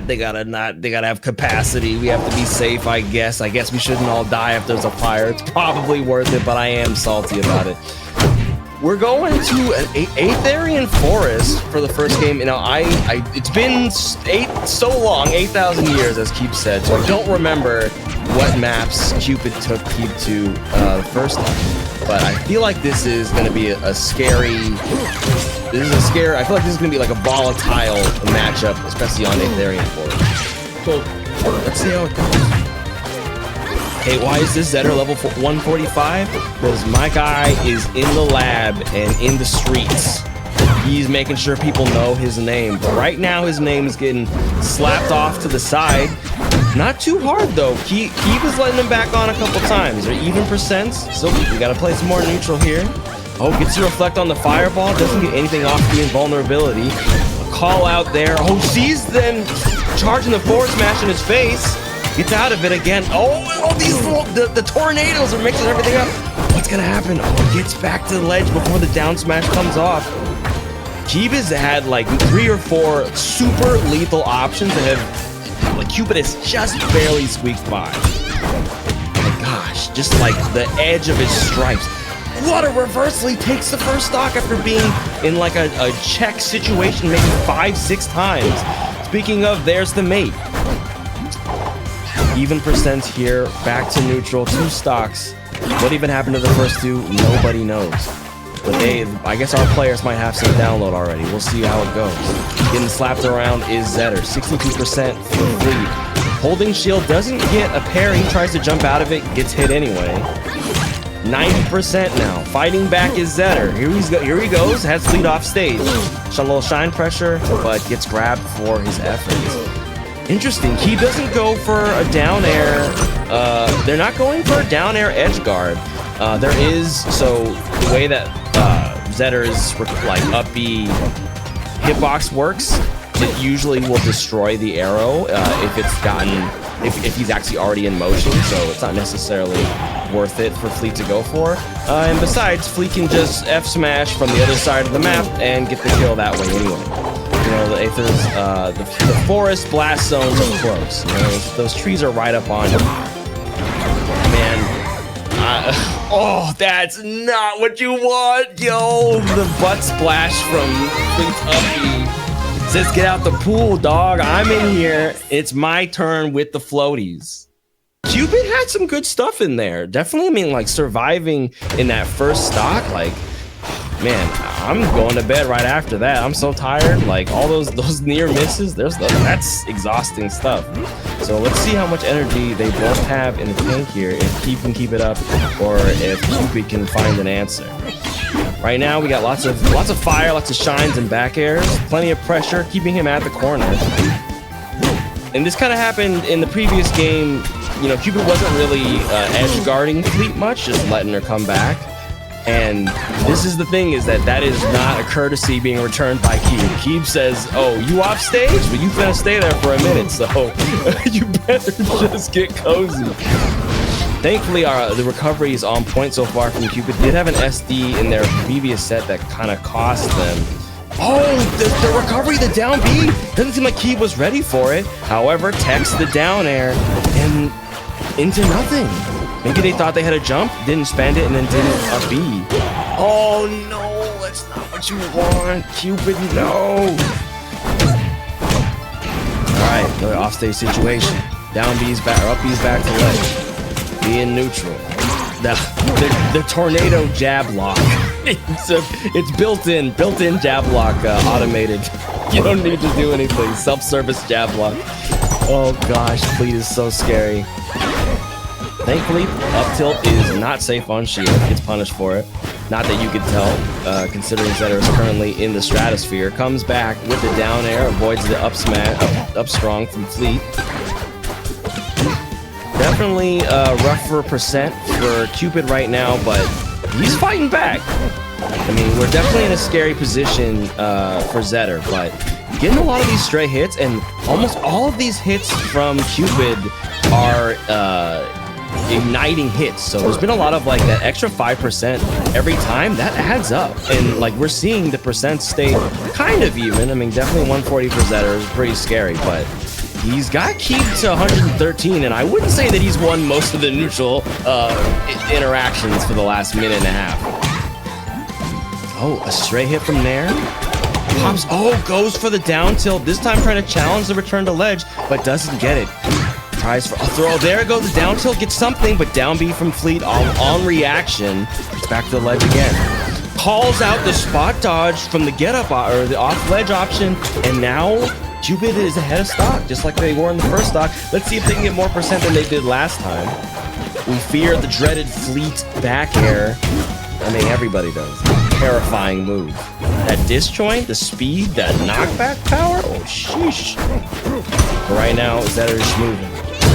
They gotta have capacity. We have to be safe, I guess. I guess we shouldn't all die if there's a fire. It's probably worth it, but I am salty about it. We're going to an Aetherian forest for the first game. You know, it's been so long, 8,000 years, as Keep said, so I don't remember what maps Cupid took Keep to the first time. But I feel like this is going to be a scary. I feel like this is going to be like a volatile matchup, especially on Aetherian forest. So let's see how it goes. Hey, why is this Zetter level 145? Because my guy is in the lab and in the streets. He's making sure people know his name. But right now, his name is getting slapped off to the side. Not too hard, though. Keep is letting him back on a couple times. They're even percents, so we got to play some more neutral here. Oh, gets to reflect on the fireball. Doesn't get anything off the invulnerability. A call out there. Oh, sees then charging the forward smash in his face. Gets out of it again. Oh, the tornadoes are mixing everything up. What's gonna happen? Oh, gets back to the ledge before the down smash comes off. Keep has had like 3 or 4 super lethal options that have, like, Cupid has just barely squeaked by. Oh my gosh, just like the edge of his stripes. What a reversal! He takes the first stock after being in like a check situation maybe 5-6 times. Speaking of, there's the mate. Even percent here, back to neutral, 2 stocks. What even happened to the first 2? Nobody knows. But I guess our players might have some download already. We'll see how it goes. Getting slapped around is Zetter, 62% for Fleet. Holding shield doesn't get a parry, tries to jump out of it, gets hit anyway. 90% now. Fighting back is Zetter. Here he goes, has Fleet off stage. A little shine pressure, but gets grabbed for his efforts. Interesting, he doesn't go for a down air. They're not going for a down air edge guard. There is, so the way that Zetter's like up B hitbox works, it usually will destroy the arrow if he's actually already in motion, so it's not necessarily worth it for Fleet to go for. And besides, Fleet can just F smash from the other side of the map and get the kill that way anyway. You know, the Aethers, the forest blast zones are close. You know, those trees are right up on you. Man, oh, that's not what you want, yo! The butt splash from Fleet's uppy says, "Get out the pool, dog. I'm in here. It's my turn with the floaties." Cupid had some good stuff in there. Definitely, I mean, like surviving in that first stock, like. Man, I'm going to bed right after that. I'm so tired. Like all those near misses, that's exhausting stuff. So let's see how much energy they both have in the tank here. If Keep can keep it up, or if Cupid can find an answer. Right now, we got lots of fire, lots of shines and back airs, plenty of pressure, keeping him at the corner. And this kind of happened in the previous game. You know, Cupid wasn't really edge guarding Fleet much, just letting her come back. And this is the thing, is that is not a courtesy being returned by Keep. Keep says, "Oh, you off stage? But you finna stay there for a minute, so you better just get cozy." Thankfully, the recovery is on point so far from Cupid. Did have an SD in their previous set that kind of cost them. Oh, the recovery, the down B, doesn't seem like Keep was ready for it. However, techs the down air and into nothing. Maybe they thought they had a jump, didn't spend it, and then didn't up B. Oh no, that's not what you want, Cupid, no. Alright, another offstage situation. Down B's back, or up B's back to ledge. Being neutral. The tornado jab lock. It's built-in jab lock, automated. You don't need to do anything. Self-service jab lock. Oh gosh, Fleet is so scary. Thankfully, up tilt is not safe on shield. Gets punished for it. Not that you could tell, considering Zetter is currently in the stratosphere. Comes back with the down air, avoids the up smash, up strong from Fleet. Definitely rougher percent for Cupid right now, but he's fighting back. I mean, we're definitely in a scary position for Zetter, but getting a lot of these stray hits, and almost all of these hits from Cupid are igniting hits. So there's been a lot of like that extra 5% every time. That adds up, and like we're seeing the percent stay kind of even. I mean, definitely 140 for Zetter is pretty scary, but He's got Keep to 113, and I wouldn't say that he's won most of the neutral interactions for the last minute and a half. Oh, a stray hit from there. Pops, goes for the down tilt, this time trying to challenge the return to ledge, but doesn't get it. Tries for a throw, there it goes, the down tilt gets something, but down B from Fleet on reaction. It's back to the ledge again. Calls out the spot dodge from the get up or the off ledge option, and now Cupid is ahead of stock, just like they were in the first stock. Let's see if they can get more percent than they did last time. We fear the dreaded Fleet back air. I mean, everybody does. Terrifying move. That disjoint, the speed, that knockback power, oh sheesh. But right now, Zetter's moving.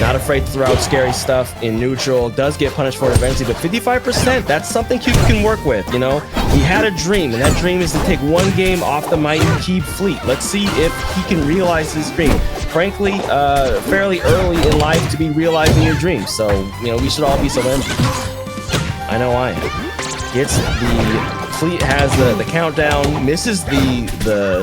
Not afraid to throw out scary stuff in neutral. Does get punished for it eventually, but 55%, that's something Cupid can work with, you know? He had a dream, and that dream is to take one game off the mighty Keep Fleet. Let's see if he can realize his dream. Frankly, fairly early in life to be realizing your dreams, so, you know, we should all be so empty. I know I am. Gets the Fleet has the countdown, misses the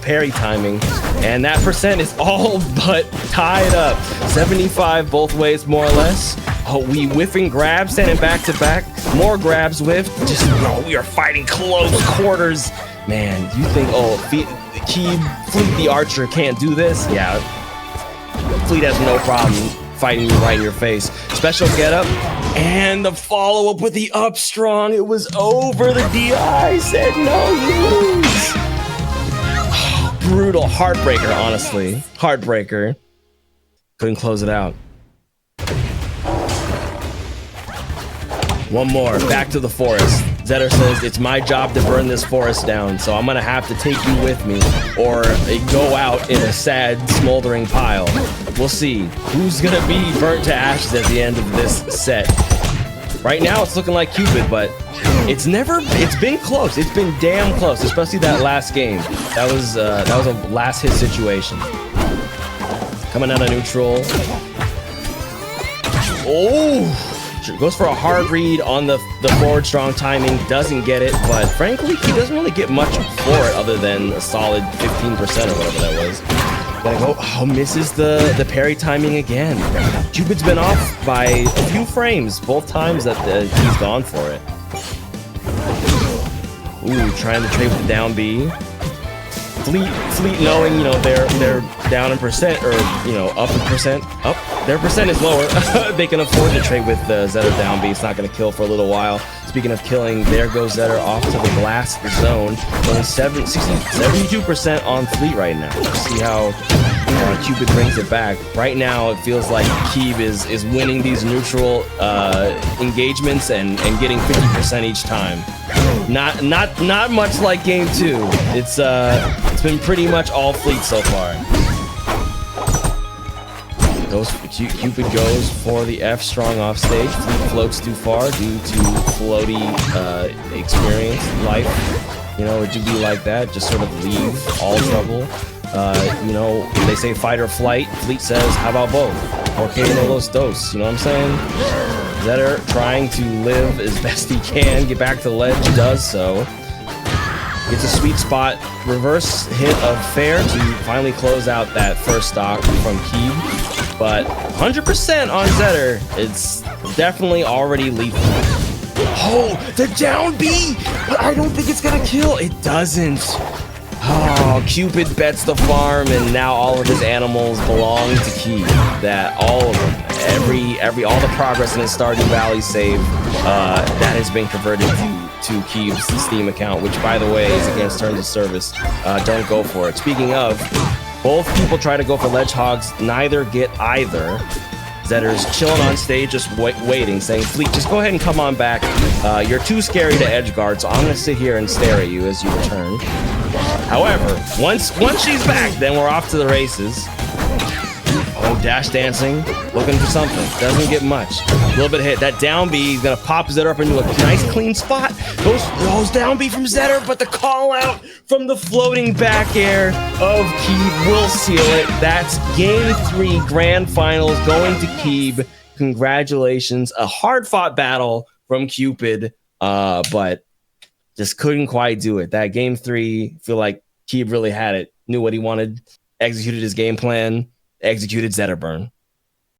parry timing, and that percent is all but tied up. 75 both ways, more or less. Oh, we whiffing grabs, standing back to back. More grabs whiffed. Just we are fighting close quarters. Man, you think Fleet the Archer can't do this? Yeah, Fleet has no problem fighting you right in your face. Special getup, and the follow-up with the up strong. It was over. The DI said no, you lose. Brutal. Heartbreaker, honestly. Heartbreaker. Couldn't close it out. One more. Back to the forest. Zetter says, it's my job to burn this forest down, so I'm gonna have to take you with me, or go out in a sad, smoldering pile. We'll see who's gonna be burnt to ashes at the end of this set. Right now, it's looking like Cupid, but it's been close. It's been damn close, especially that last game. That was a last hit situation. Coming out of neutral. Oh! Goes for a hard read on the forward strong timing, doesn't get it, but frankly, he doesn't really get much for it other than a solid 15% or whatever that was. Gonna go, misses the parry timing again. Cupid's been off by a few frames, both times that he's gone for it. Ooh, trying to trade with the down B. Fleet knowing, you know, they're down in percent, or, you know, up in percent. Their percent is lower. They can afford to trade with Zetter down B. It's not going to kill for a little while. Speaking of killing, there goes Zetter off to the blast zone. Only 72% on Fleet right now. See how Cupid brings it back. Right now, it feels like Keeb is winning these neutral engagements and getting 50% each time. Not much like game 2. It's been pretty much all Fleet so far. Cupid goes for the F strong off stage. Fleet floats too far due to floaty experience, life. You know, it should be like that. Just sort of leave all trouble. You know, they say fight or flight. Fleet says, how about both? Okay, no los dos. You know what I'm saying? Zetter trying to live as best he can, get back to the ledge, does so. Gets a sweet spot, reverse hit of fair to finally close out that first stock from Keeb. But 100% on Zetter, it's definitely already lethal. Oh, the down B! But I don't think it's gonna kill. It doesn't. Oh, Cupid bets the farm, and now all of his animals belong to Keeb. That all of them, all the progress in his Stardew Valley save, that has been converted to Keeb's Steam account, which, by the way, is against terms of service. Don't go for it. Speaking of, both people try to go for ledge hogs, neither get either. Zetter's chilling on stage, just waiting, saying, Fleet, just go ahead and come on back. You're too scary to edge guard, so I'm gonna sit here and stare at you as you return. However, once she's back, then we're off to the races. Oh, dash dancing, looking for something. Doesn't get much. A little bit of hit. That down B is gonna pop Zetter up into a nice clean spot. Goes down B from Zetter, but the call out from the floating back air of Keeb will seal it. That's game 3 grand finals going to Keeb. Congratulations. A hard fought battle from Cupid, but just couldn't quite do it. That game 3, feel like Keeb really had it, knew what he wanted. executed his game plan, executed Zetterburn.